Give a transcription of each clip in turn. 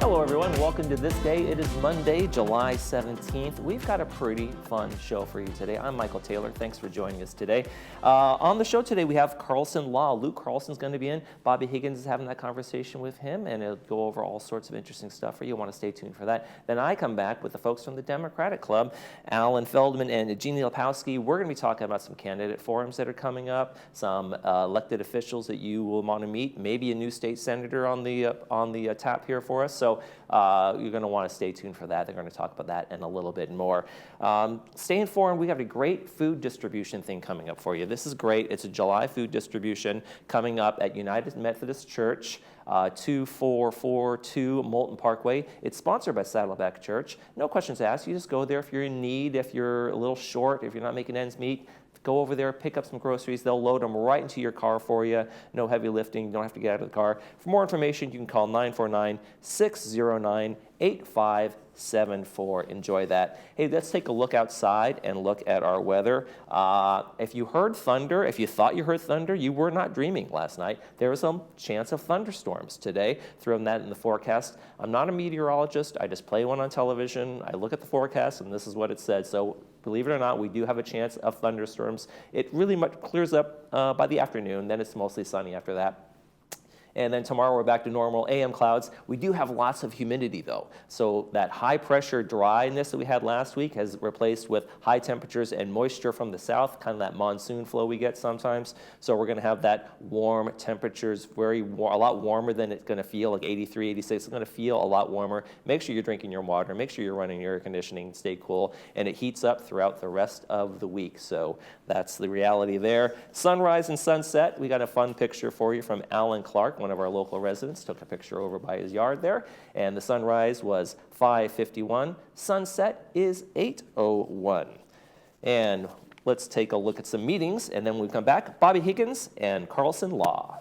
Hello everyone, welcome to This Day. It is Monday, July 17th. We've got a pretty fun show for you today. I'm Michael Taylor, thanks for joining us today. On the show today we have Carlson Law. Luke Carlson's going to be in. Bobby Higgins is having that conversation with him, and it'll go over all sorts of interesting stuff for you. You want to stay tuned for that. Then I come back with the folks from the Democratic Club, Alan Feldman and Jeannie Lepowski. We're going to be talking about some candidate forums that are coming up, some elected officials that you will want to meet, maybe a new state senator on the tap here for us. So you're going to want to stay tuned for that. They're going to talk about that and a little bit more. Stay informed. We have a great food distribution thing coming up for you. This is great. It's a July food distribution coming up at United Methodist Church, 2442 Moulton Parkway. It's sponsored by Saddleback Church. No questions asked. You just go there if you're in need, if you're a little short, if you're not making ends meet. Go over there, pick up some groceries. They'll load them right into your car for you. No heavy lifting. You don't have to get out of the car. For more information, you can call 949-609-8574. Enjoy that. Hey, let's take a look outside and look at our weather. If you heard thunder, if you thought you heard thunder, you were not dreaming last night. There was some chance of thunderstorms today. Throwing that in the forecast. I'm not a meteorologist. I just play one on television. I look at the forecast, and this is what it said. So believe it or not, we do have a chance of thunderstorms. It really much clears up by the afternoon. Then it's mostly sunny after that. And then tomorrow we're back to normal AM clouds. We do have lots of humidity though. So that high pressure dryness that we had last week has replaced with high temperatures and moisture from the south, kind of that monsoon flow we get sometimes. So we're gonna have that warm temperatures, a lot warmer than it's gonna feel, like 83, 86. It's gonna feel a lot warmer. Make sure you're drinking your water. Make sure you're running your air conditioning, stay cool. And it heats up throughout the rest of the week. So that's the reality there. Sunrise and sunset, we got a fun picture for you from Alan Clark, one of our local residents. Took a picture over by his yard there, and the sunrise was 5:51. Sunset is 8:01. And let's take a look at some meetings, and then when we come back, Bobby Higgins and Carlson Law.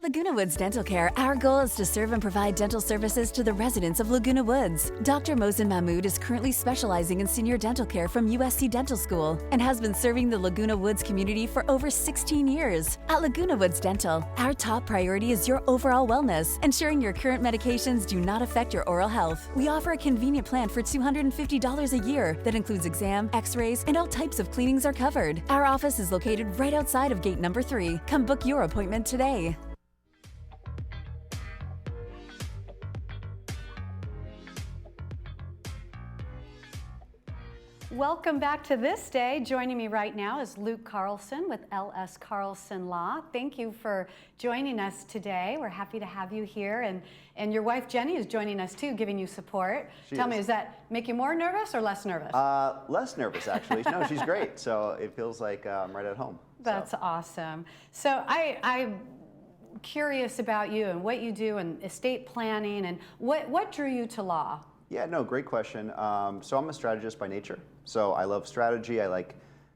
Laguna Woods Dental Care, our goal is to serve and provide dental services to the residents of Laguna Woods. Dr. Mohsen Mahmood is currently specializing in senior dental care from USC Dental School and has been serving the Laguna Woods community for over 16 years. At Laguna Woods Dental, our top priority is your overall wellness, ensuring your current medications do not affect your oral health. We offer a convenient plan for $250 a year that includes exam, x-rays, and all types of cleanings are covered. Our office is located right outside of gate number 3. Come book your appointment today. Welcome back to This Day. Joining me right now is Luke Carlson with L.S. Carlson Law. Thank you for joining us today. We're happy to have you here. And your wife Jenny is joining us too, giving you support. Tell me, does that make you more nervous or less nervous? Less nervous, actually. No, she's great. So it feels like I'm right at home. That's awesome. So I'm curious about you and what you do in estate planning, and what drew you to law? Yeah, no, great question. So I'm a strategist by nature. So I love strategy. I like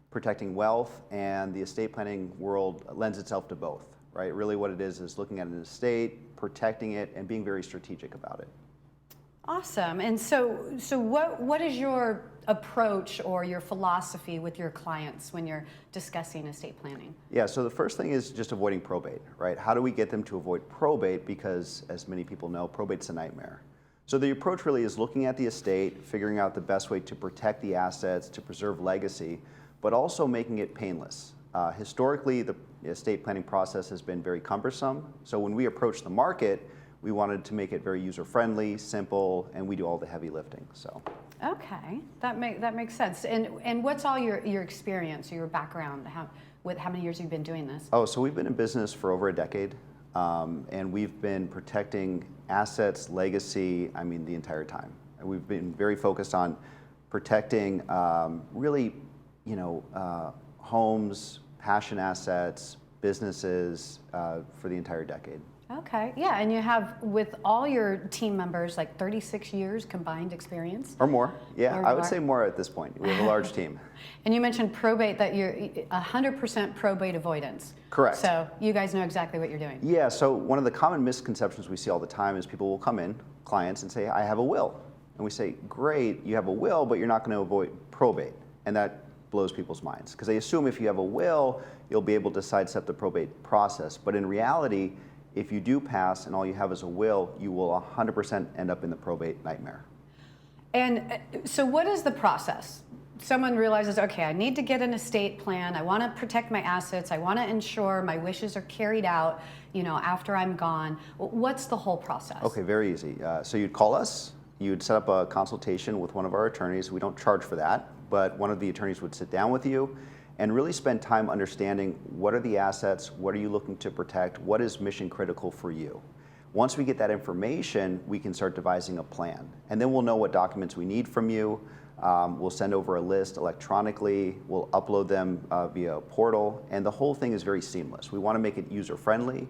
protecting wealth, and the estate planning world lends itself to both, right? Really what it is looking at an estate, protecting it, and being very strategic about it. Awesome. And so what is your approach or your philosophy with your clients when you're discussing estate planning? Yeah, so the first thing is just avoiding probate, right? How do we get them to avoid probate? Because as many people know, probate's a nightmare. So the approach really is looking at the estate, figuring out the best way to protect the assets, to preserve legacy, but also making it painless. Historically, the estate planning process has been very cumbersome. So when we approached the market, we wanted to make it very user-friendly, simple, and we do all the heavy lifting. So. Okay, that makes sense. And what's all your experience, your background? How many years have you been doing this? Oh, so we've been in business for over a decade. And we've been protecting assets, legacy, the entire time. And we've been very focused on protecting really, homes, passion assets, businesses for the entire decade. Okay, yeah, and you have, with all your team members, like 36 years combined experience? Or more, yeah, Or I would more. say more at this point. We have a large team. And you mentioned probate, that you're 100% probate avoidance. Correct. So you guys know exactly what you're doing. Yeah, so one of the common misconceptions we see all the time is people will come in, clients, and say, I have a will. And we say, great, you have a will, but you're not going to avoid probate. And that blows people's minds, because they assume if you have a will, you'll be able to sidestep the probate process. But in reality, if you do pass and all you have is a will, you will 100% end up in the probate nightmare. And so what is the process? Someone realizes, okay, I need to get an estate plan. I want to protect my assets. I want to ensure my wishes are carried out, after I'm gone. What's the whole process? Okay, very easy. So you'd call us. You'd set up a consultation with one of our attorneys. We don't charge for that, but one of the attorneys would sit down with you and really spend time understanding what are the assets, what are you looking to protect, what is mission critical for you. Once we get that information, we can start devising a plan. And then we'll know what documents we need from you. We'll send over a list electronically. We'll upload them via a portal. And the whole thing is very seamless. We want to make it user-friendly.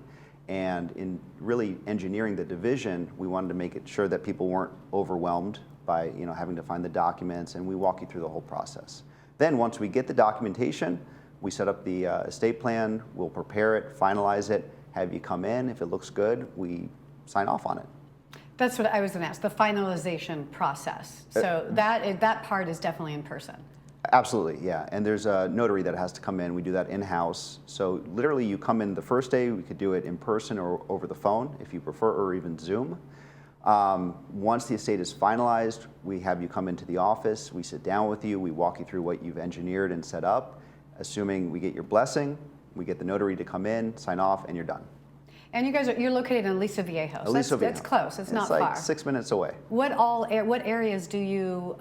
And in really engineering the division, we wanted to make it sure that people weren't overwhelmed by having to find the documents. And we walk you through the whole process. Then once we get the documentation, we set up the estate plan, we'll prepare it, finalize it, have you come in. If it looks good, we sign off on it. That's what I was going to ask, the finalization process. So that part is definitely in person. Absolutely, yeah. And there's a notary that has to come in. We do that in-house. So literally you come in the first day, we could do it in person or over the phone if you prefer, or even Zoom. Once the estate is finalized, we have you come into the office, we sit down with you, we walk you through what you've engineered and set up. Assuming we get your blessing, we get the notary to come in, sign off, and you're done. And you're located in Aliso Viejo. Aliso Viejo. That's close, it's not like far. 6 minutes away. What areas do you,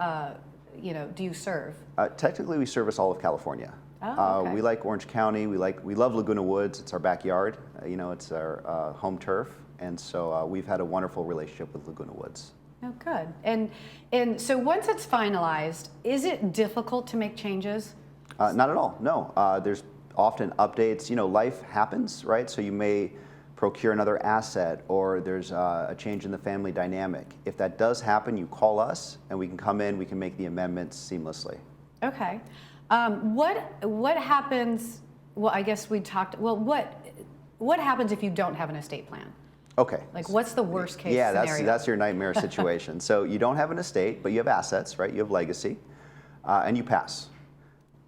do you serve? Technically, we service all of California. Oh, okay. We like Orange County, we love Laguna Woods, it's our backyard, it's our home turf. And so we've had a wonderful relationship with Laguna Woods. Oh, good. And so once it's finalized, is it difficult to make changes? Not at all, no. There's often updates. Life happens, right? So you may procure another asset, or there's a change in the family dynamic. If that does happen, you call us, and we can come in, we can make the amendments seamlessly. Okay. What happens, well, I guess we talked, well, what happens if you don't have an estate plan? Okay. Like, what's the worst case scenario? Yeah, that's your nightmare situation. So you don't have an estate, but you have assets, right? You have legacy, and you pass.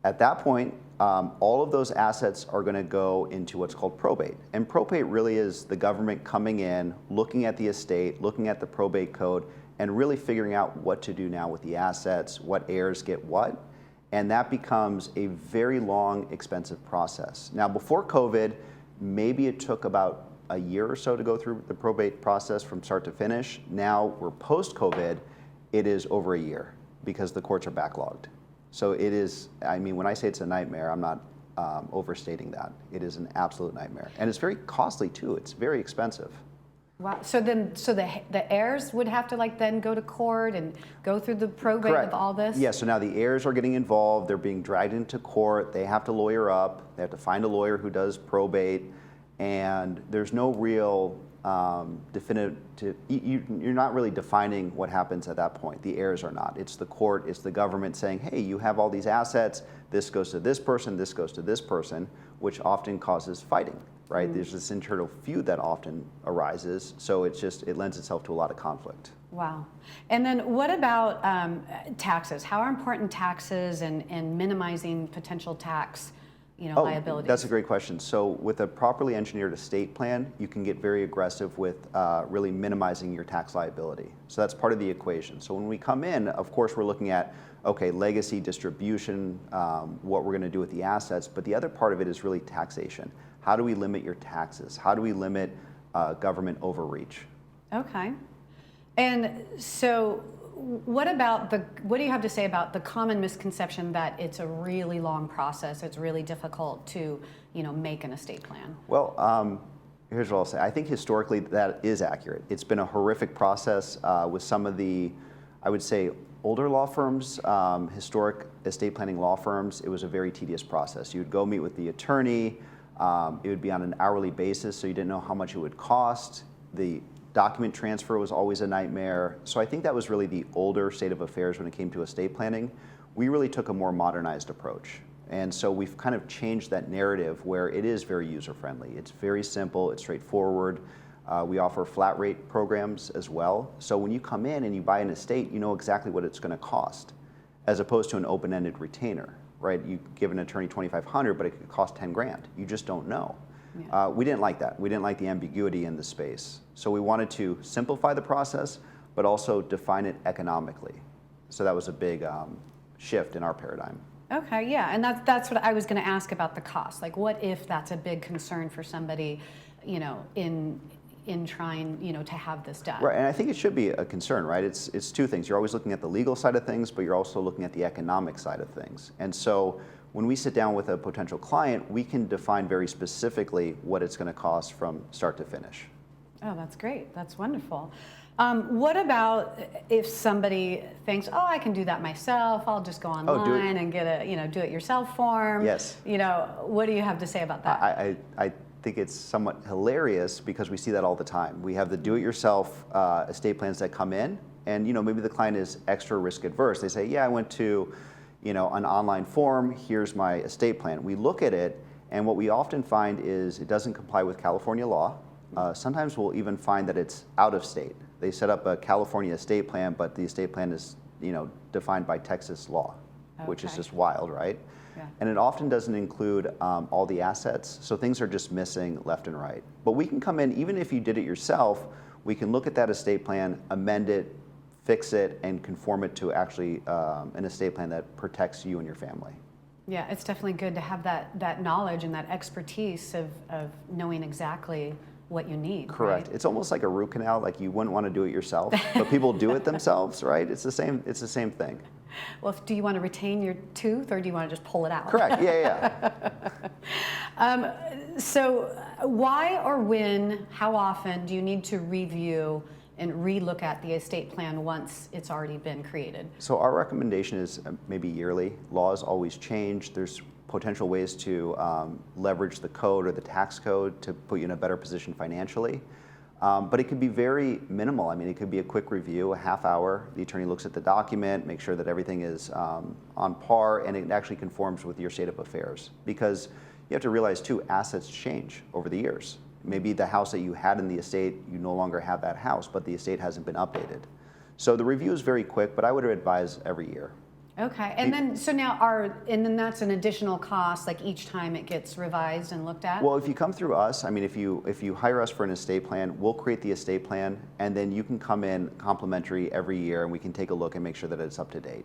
At that point, all of those assets are going to go into what's called probate. And probate really is the government coming in, looking at the estate, looking at the probate code, and really figuring out what to do now with the assets, what heirs get what. And that becomes a very long, expensive process. Now, before COVID, maybe it took about a year or so to go through the probate process from start to finish. Now we're post-COVID, it is over a year because the courts are backlogged. So it is, when I say it's a nightmare, I'm not overstating that. It is an absolute nightmare. And it's very costly too, it's very expensive. Wow. So the heirs would have to then go to court and go through the probate Correct. of all this? Yeah, so now the heirs are getting involved, they're being dragged into court, they have to lawyer up, they have to find a lawyer who does probate, and there's no real definitive, you're not really defining what happens at that point. The heirs are not. It's the court, it's the government saying, hey, you have all these assets, this goes to this person, this goes to this person, which often causes fighting, right? Mm-hmm. There's this internal feud that often arises, so it lends itself to a lot of conflict. Wow. And then what about taxes? How are important taxes and minimizing potential tax liabilities? That's a great question. So with a properly engineered estate plan, you can get very aggressive with really minimizing your tax liability. So that's part of the equation. So when we come in, of course, we're looking at, okay, legacy, distribution, what we're going to do with the assets, but the other part of it is really taxation. How do we limit your taxes? How do we limit government overreach? Okay. And so what do you have to say about the common misconception that it's a really long process, it's really difficult to, make an estate plan? Well, here's what I'll say. I think historically that is accurate. It's been a horrific process with some of the, I would say, older law firms, historic estate planning law firms. It was a very tedious process. You'd go meet with the attorney, It would be on an hourly basis, so you didn't know how much it would cost. The document transfer was always a nightmare. So I think that was really the older state of affairs when it came to estate planning. We really took a more modernized approach. And so we've kind of changed that narrative where it is very user-friendly. It's very simple, it's straightforward. We offer flat rate programs as well. So when you come in and you buy an estate, you know exactly what it's going to cost, as opposed to an open-ended retainer, right? You give an attorney $2,500, but it could cost 10 grand. You just don't know. Yeah. We didn't like that. We didn't like the ambiguity in the space. So we wanted to simplify the process, but also define it economically. So that was a big shift in our paradigm. Okay, yeah, and that's what I was going to ask about the cost. Like, what if that's a big concern for somebody, you know, in trying, you know, to have this done? Right, and I think it should be a concern, right? It's two things. You're always looking at the legal side of things, but you're also looking at the economic side of things. And so when we sit down with a potential client, we can define very specifically what it's going to cost from start to finish. Oh, that's great. That's wonderful. What about if somebody thinks, oh, I can do that myself. I'll just go online and get a, you know, do it yourself form. Yes. You know, what do you have to say about that? I think it's somewhat hilarious because we see that all the time. We have the do-it-yourself estate plans that come in, and you know, maybe the client is extra risk adverse. They say, yeah, I went to, you know, an online form. Here's my estate plan. We look at it, and what we often find is it doesn't comply with California law. Sometimes we'll even find that it's out of state. They set up a California estate plan, but the estate plan is, you know, defined by Texas law, which is just wild, right? Yeah. And it often doesn't include all the assets, so things are just missing left and right. But we can come in, even if you did it yourself, we can look at that estate plan, amend it, fix it, and conform it to actually an estate plan that protects you and your family. Yeah, it's definitely good to have that knowledge and that expertise of knowing exactly what you need. Correct. Right? It's almost like a root canal. Like you wouldn't want to do it yourself, but people do it themselves, right? It's the same. It's the same thing. Well, do you want to retain your tooth, or do you want to just pull it out? Correct. Yeah. So, why or when? How often do you need to review and relook at the estate plan once it's already been created? So our recommendation is maybe yearly. Laws always change. There's potential ways to leverage the code or the tax code to put you in a better position financially. But it could be very minimal. I mean, it could be a quick review, a half hour. The attorney looks at the document, makes sure that everything is on par, and it actually conforms with your state of affairs. Because you have to realize too, assets change over the years. Maybe the house that you had in the estate, you no longer have that house, but the estate hasn't been updated. So the review is very quick, but I would advise every year. Okay, and then then that's an additional cost, like each time it gets revised and looked at? Well, if you come through us, I mean, if you hire us for an estate plan, we'll create the estate plan, and then you can come in complimentary every year, and we can take a look and make sure that it's up to date.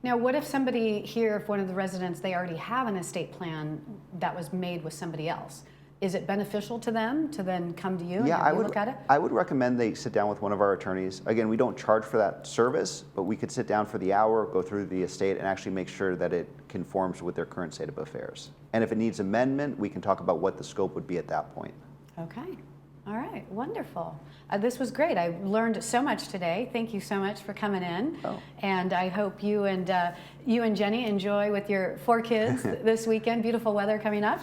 Now, what if somebody here, if one of the residents, they already have an estate plan that was made with somebody else? Is it beneficial to them to then come to you and have you look at it? I would recommend they sit down with one of our attorneys. Again, we don't charge for that service, but we could sit down for the hour, go through the estate, and actually make sure that it conforms with their current state of affairs. And if it needs amendment, we can talk about what the scope would be at that point. Okay. All right. Wonderful. This was great. I learned so much today. Thank you so much for coming in. Oh. And I hope you and Jenny enjoy with your 4 kids this weekend. Beautiful weather coming up.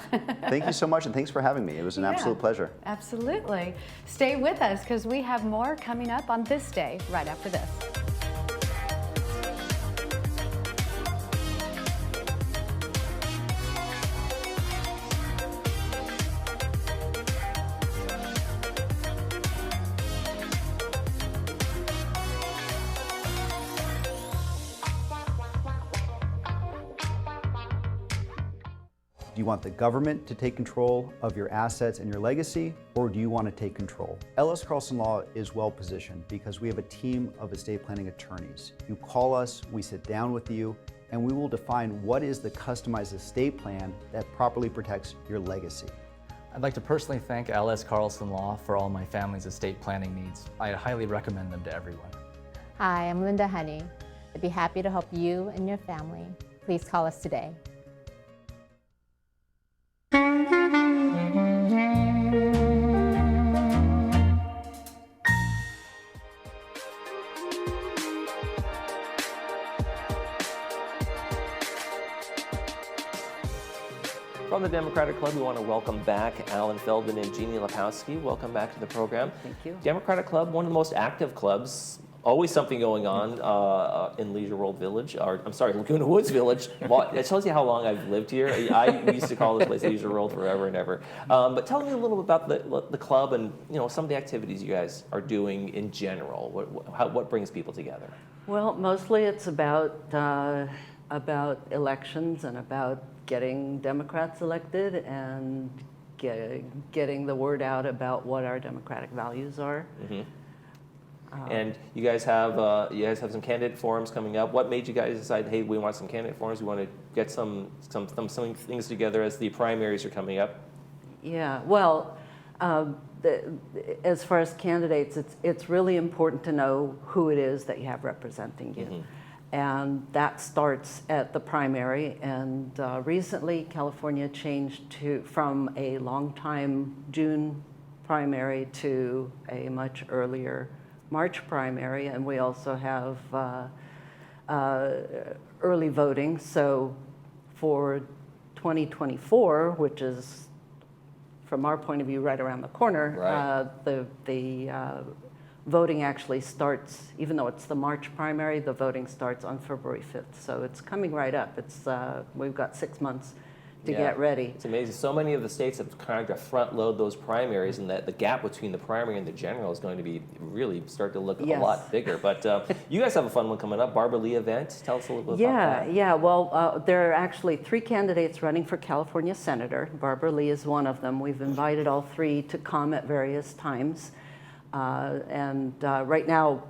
Thank you so much, and thanks for having me. It was an absolute pleasure. Absolutely. Stay with us because we have more coming up on This Day right after this. Do you want the government to take control of your assets and your legacy, or do you want to take control? L.S. Carlson Law is well positioned because we have a team of estate planning attorneys. You call us, we sit down with you, and we will define what is the customized estate plan that properly protects your legacy. I'd like to personally thank L.S. Carlson Law for all my family's estate planning needs. I highly recommend them to everyone. Hi, I'm Linda Honey. I'd be happy to help you and your family. Please call us today. For from the Democratic Club, we want to welcome back Alan Feldman and Jeannie Lepowski. Welcome back to the program. Thank you. Democratic Club, one of the most active clubs. Always something going on in Leisure World Village, or I'm sorry, Laguna Woods Village. Well, it tells you how long I've lived here. I used to call this place Leisure World forever and ever. But tell me a little bit about the club and some of the activities you guys are doing in general. What brings people together? Well, mostly it's about elections and about getting Democrats elected and getting the word out about what our democratic values are. Mm-hmm. And you guys have some candidate forums coming up. What made you guys decide, hey, we want some candidate forums? We want to get some things together as the primaries are coming up? Yeah, well, as far as candidates, it's really important to know who it is that you have representing you. Mm-hmm. And that starts at the primary. And recently, California changed from a long-time June primary to a much earlier March primary, and we also have early voting. So for 2024, which is, from our point of view, right around the corner, right. The voting actually starts, even though it's the March primary, the voting starts on February 5th. So it's coming right up. We've got 6 months to get ready. It's amazing. So many of the states have kind of front load those primaries, and that the gap between the primary and the general is going to be really start to look a lot bigger. But you guys have a fun one coming up, Barbara Lee event. Tell us a little bit about that. Yeah. Well, there are actually 3 candidates running for California Senator. Barbara Lee is one of them. We've invited all 3 to come at various times. Right now,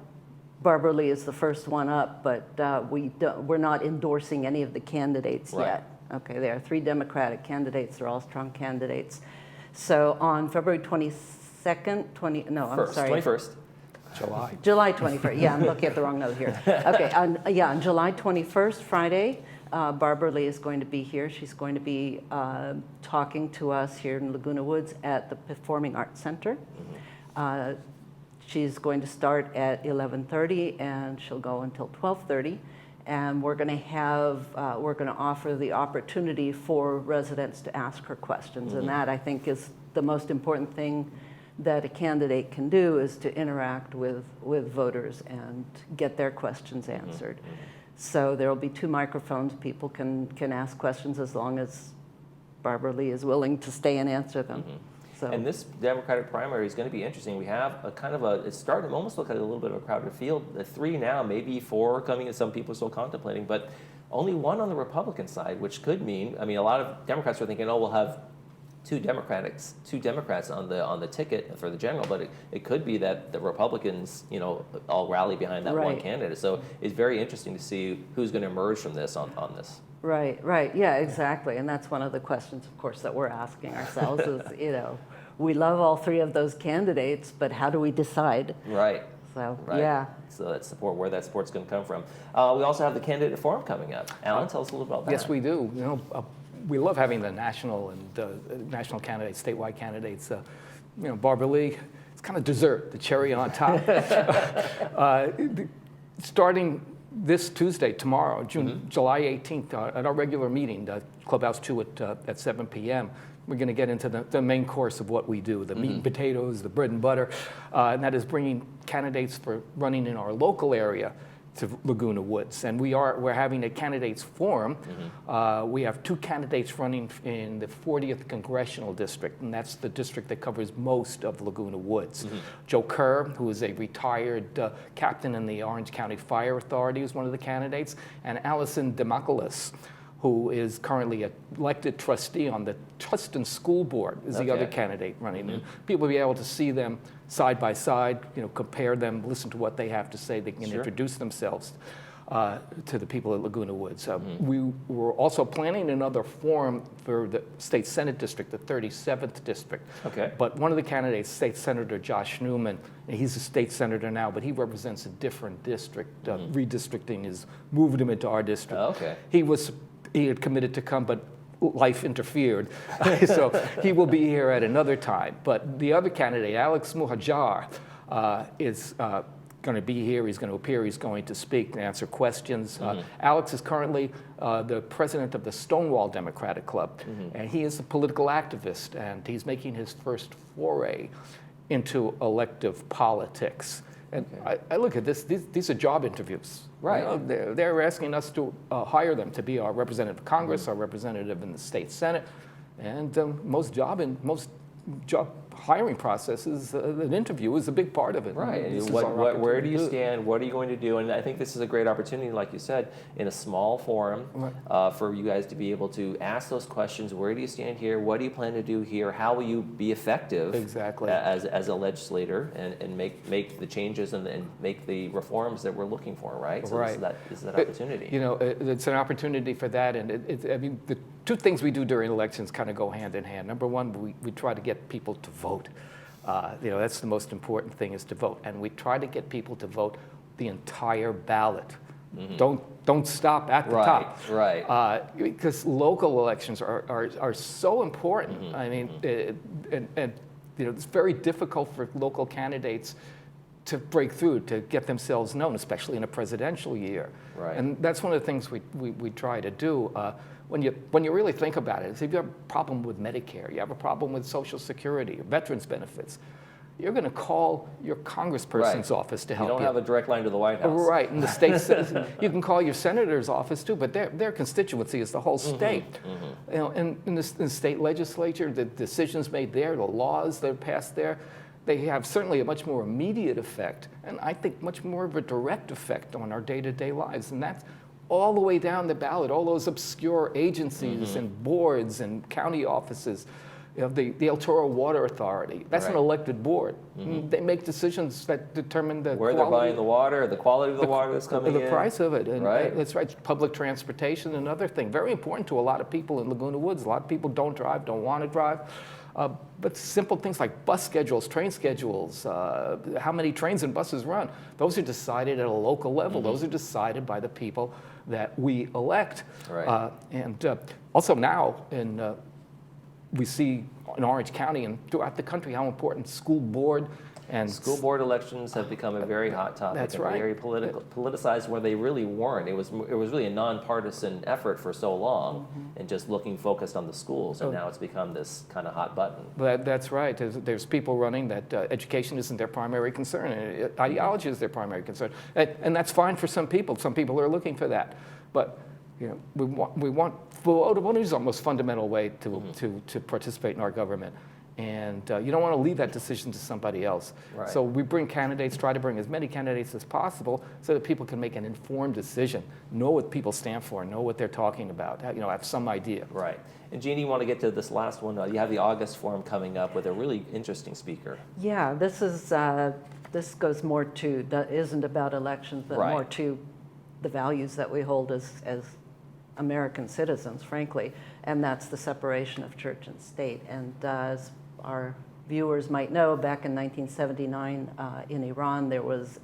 Barbara Lee is the first one up, but we're not endorsing any of the candidates yet. Okay, there are 3 Democratic candidates. They're all strong candidates. So on February 22nd, 21st. July 21st. Yeah, I'm looking at the wrong note here. Okay, on July 21st, Friday, Barbara Lee is going to be here. She's going to be talking to us here in Laguna Woods at the Performing Arts Center. Mm-hmm. She's going to start at 11:30 and she'll go until 12:30. And we're going to offer the opportunity for residents to ask her questions. Mm-hmm. And that, I think, is the most important thing that a candidate can do, is to interact with voters and get their questions answered. Mm-hmm. So there will be 2 microphones. People can ask questions as long as Barbara Lee is willing to stay and answer them. Mm-hmm. So. And this Democratic primary is going to be interesting. We have it's starting to almost look like a little bit of a crowded field. The 3 now, maybe 4 coming, and some people are still contemplating, but only 1 on the Republican side, which could mean, a lot of Democrats are thinking, we'll have 2 Democrats on the ticket for the general, but it could be that the Republicans, all rally behind that one candidate. So it's very interesting to see who's going to emerge from this on this. Right. Yeah, exactly. And that's one of the questions, of course, that we're asking ourselves is, we love all 3 of those candidates, but how do we decide? Right. So, right. Yeah. So that support, where that support's going to come from. We also have the candidate forum coming up. Alan, tell us a little about that. Yes, we do. We love having the national and national candidates, statewide candidates. Barbara Lee, it's kind of dessert, the cherry on top. Starting this Tuesday, tomorrow, July 18th, at our regular meeting, Clubhouse 2 at 7 p.m., we're going to get into the main course of what we do, the meat and potatoes, the bread and butter, and that is bringing candidates for running in our local area to Laguna Woods. And we're having a candidates forum. Mm-hmm. We have 2 candidates running in the 40th Congressional District, and that's the district that covers most of Laguna Woods. Mm-hmm. Joe Kerr, who is a retired captain in the Orange County Fire Authority, is one of the candidates, and Allison Demopoulos, who is currently an elected trustee on the Tustin School Board, is the other candidate running. Mm-hmm. And people will be able to see them side by side, compare them, listen to what they have to say. They can introduce themselves to the people at Laguna Woods. We were also planning another forum for the State Senate District, the 37th District. Okay. But one of the candidates, State Senator Josh Newman, he's a state senator now, but he represents a different district. Redistricting has moved him into our district. Oh, okay. He had committed to come, but life interfered. So he will be here at another time. But the other candidate, Alex Muhajir, is going to be here, he's going to appear, he's going to speak and answer questions. Alex is currently the president of the Stonewall Democratic Club, and he is a political activist, and he's making his first foray into elective politics. And I look at this, these are job interviews. Right. You know, they're asking us to hire them to be our representative of Congress, our representative in the state Senate, and most job hiring processes, an interview is a big part of it. Right. This is Where our opportunity do you to do it. stand? What are you going to do? And I think this is a great opportunity, like you said, in a small forum for you guys to be able to ask those questions. Where do you stand here? What do you plan to do here? How will you be effective Exactly. as a legislator and make the changes and make the reforms that we're looking for, right? So Right. This is that opportunity. You know, it's an opportunity for that, and I mean, the two things we do during elections kind of go hand in hand. Number one, we try to get people to vote. You know, that's the most important thing, is to vote, and we try to get people to vote the entire ballot. Don't stop at the top. Right. Because local elections are so important. I mean, and you know, it's very difficult for local candidates to break through, to get themselves known, especially in a presidential year. Right. And that's one of the things we try to do. When you really think about it, if you have a problem with Medicare, you have a problem with Social Security, or veterans benefits, you're going to call your congressperson's office to help you. You don't have a direct line to the White House. Right, and the state you can call your senator's office too, but their constituency is the whole state. You know, and in the state legislature, the decisions made there, the laws that are passed there, they have certainly a much more immediate effect, and I think much more of a direct effect on our day-to-day lives. And that's all the way down the ballot, all those obscure agencies and boards and county offices. You know, the El Toro Water Authority, that's an elected board. They make decisions that determine the Where quality, they're buying the water, the quality of the water that's coming in. the price of it. And Right. That's right. Public transportation, another thing. Very important to a lot of people in Laguna Woods. A lot of people don't drive, don't want to drive. But simple things like bus schedules, train schedules, how many trains and buses run, those are decided at a local level. Those are decided by the people that we elect. Right. And also now, we see in Orange County and throughout the country how important school board and School board elections have become a very hot topic. That's and right. Very politicized, where they really weren't. It was really a nonpartisan effort for so long, and just focused on the schools. And now it's become this kind of hot button. That's right. There's people running that education isn't their primary concern. Ideology is their primary concern. And that's fine for some people. Some people are looking for that. But you know, we want voting is the most fundamental way to participate in our government. And you don't want to leave that decision to somebody else. Right. So we bring candidates, try to bring as many candidates as possible so that people can make an informed decision, know what people stand for, know what they're talking about, you know, have some idea. Right. And Jeannie, you want to get to this last one? You have the August forum coming up with a really interesting speaker. Yeah, this goes more to, that isn't about elections, but Right. more to the values that we hold as American citizens, frankly, and that's the separation of church and state. And as our viewers might know, back in 1979 in Iran, there was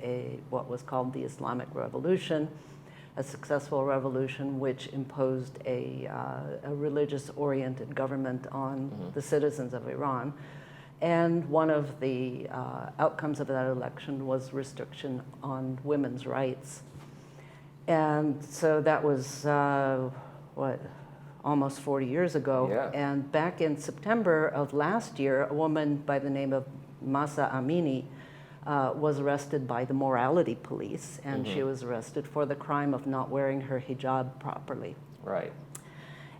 what was called the Islamic Revolution, a successful revolution which imposed a religious-oriented government on the citizens of Iran. And one of the outcomes of that election was restriction on women's rights. And so that was, almost 40 years ago. Yeah. And back in September of last year, a woman by the name of Mahsa Amini was arrested by the morality police, and she was arrested for the crime of not wearing her hijab properly. Right.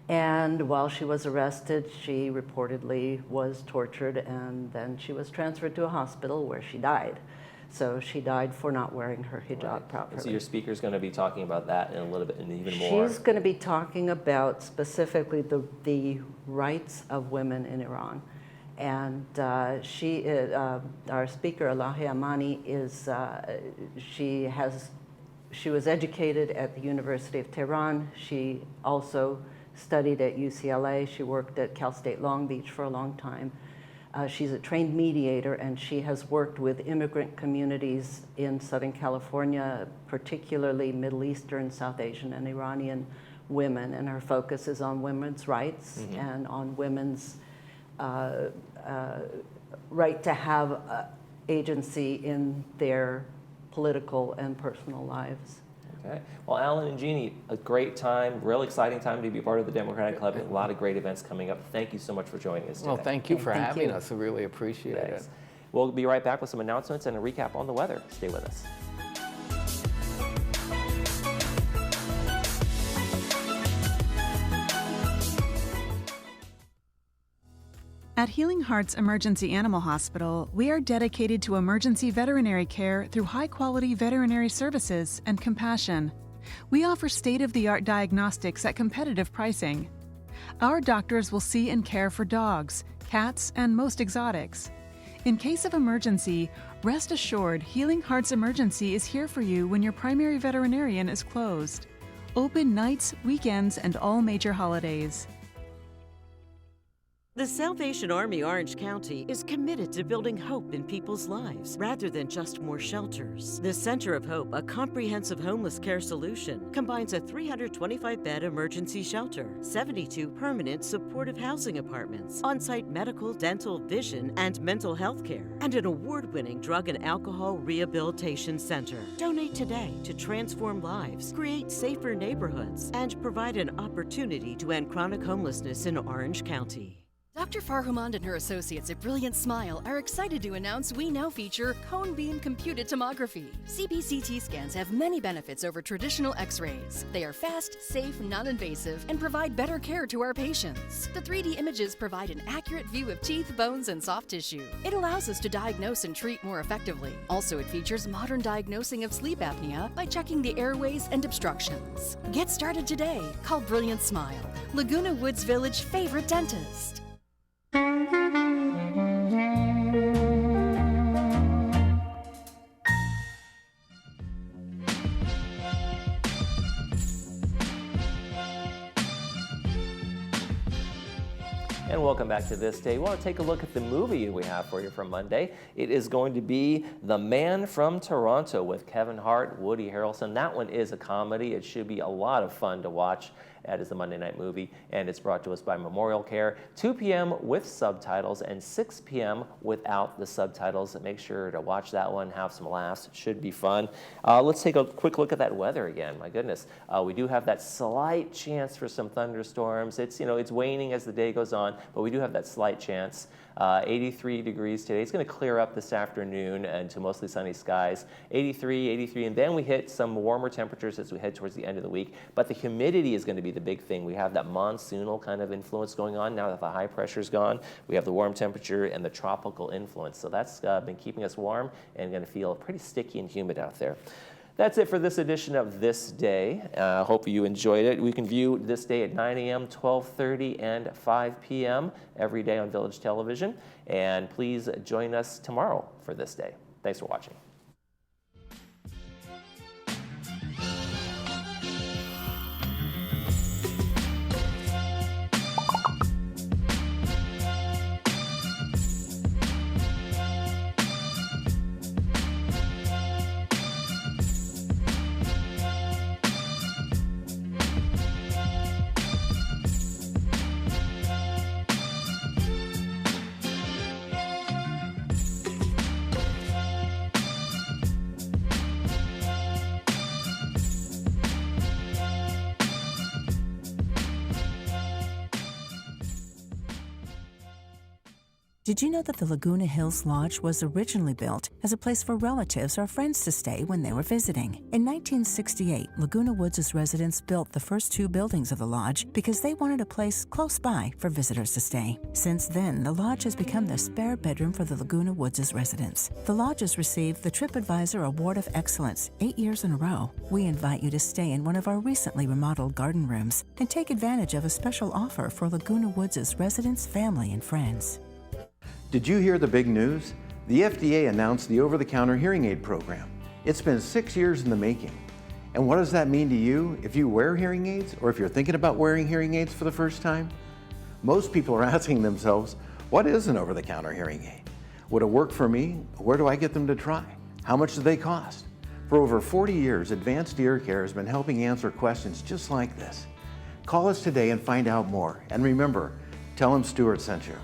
And while she was arrested, she reportedly was tortured, and then she was transferred to a hospital where she died. So she died for not wearing her hijab properly. So your speaker's going to be talking about that in a little bit, and even more. She's going to be talking about specifically the rights of women in Iran. And she is, our speaker, Alahi Amani, is, she was educated at the University of Tehran. She also studied at UCLA. She worked at Cal State Long Beach for a long time. She's a trained mediator, and she has worked with immigrant communities in Southern California, particularly Middle Eastern, South Asian, and Iranian women. And her focus is on women's rights and on women's right to have agency in their political and personal lives. Okay. Well, Alan and Jeannie, a great time, real exciting time to be part of the Democratic Club. A lot of great events coming up. Thank you so much for joining us today. Well, thank you for Thank having you. us. We really appreciate Thanks. it. We'll be right back with some announcements and a recap on the weather. Stay with us. At Healing Hearts Emergency Animal Hospital, we are dedicated to emergency veterinary care through high-quality veterinary services and compassion. We offer state-of-the-art diagnostics at competitive pricing. Our doctors will see and care for dogs, cats, and most exotics. In case of emergency, rest assured Healing Hearts Emergency is here for you when your primary veterinarian is closed. Open nights, weekends, and all major holidays. The Salvation Army Orange County is committed to building hope in people's lives rather than just more shelters. The Center of Hope, a comprehensive homeless care solution, combines a 325-bed emergency shelter, 72 permanent supportive housing apartments, on-site medical, dental, vision, and mental health care, and an award-winning drug and alcohol rehabilitation center. Donate today to transform lives, create safer neighborhoods, and provide an opportunity to end chronic homelessness in Orange County. Dr. Farhumand and her associates at Brilliant Smile are excited to announce we now feature cone beam computed tomography. CBCT scans have many benefits over traditional x-rays. They are fast, safe, non-invasive, and provide better care to our patients. The 3D images provide an accurate view of teeth, bones, and soft tissue. It allows us to diagnose and treat more effectively. Also, it features modern diagnosing of sleep apnea by checking the airways and obstructions. Get started today. Call Brilliant Smile, Laguna Woods Village favorite dentist. And welcome back to This Day. We want to take a look at the movie we have for you from Monday. It is going to be The Man from Toronto with Kevin Hart, Woody Harrelson. That one is a comedy. It should be a lot of fun to watch. That is the Monday night movie, and it's brought to us by Memorial Care. 2 p.m. with subtitles and 6 p.m. without the subtitles. Make sure to watch that one, have some laughs. It should be fun. Let's take a quick look at that weather again. My goodness, we do have that slight chance for some thunderstorms. It's waning as the day goes on, but we do have that slight chance. 83 degrees today. It's going to clear up this afternoon and to mostly sunny skies. 83, and then we hit some warmer temperatures as we head towards the end of the week. But the humidity is going to be the big thing. We have that monsoonal kind of influence going on now that the high pressure's gone. We have the warm temperature and the tropical influence. So that's been keeping us warm and going to feel pretty sticky and humid out there. That's it for this edition of This Day. Hope you enjoyed it. We can view This Day at 9 a.m., 12:30, and 5 p.m. every day on Village Television. And please join us tomorrow for This Day. Thanks for watching. Did you know that the Laguna Hills Lodge was originally built as a place for relatives or friends to stay when they were visiting? In 1968, Laguna Woods' residents built the first 2 buildings of the lodge because they wanted a place close by for visitors to stay. Since then, the lodge has become the spare bedroom for the Laguna Woods' residents. The lodge has received the TripAdvisor Award of Excellence 8 years in a row. We invite you to stay in one of our recently remodeled garden rooms and take advantage of a special offer for Laguna Woods' residents, family, and friends. Did you hear the big news? The FDA announced the over-the-counter hearing aid program. It's been 6 years in the making. And what does that mean to you if you wear hearing aids or if you're thinking about wearing hearing aids for the first time? Most people are asking themselves, what is an over-the-counter hearing aid? Would it work for me? Where do I get them to try? How much do they cost? For over 40 years, Advanced Ear Care has been helping answer questions just like this. Call us today and find out more. And remember, tell them Stuart sent you.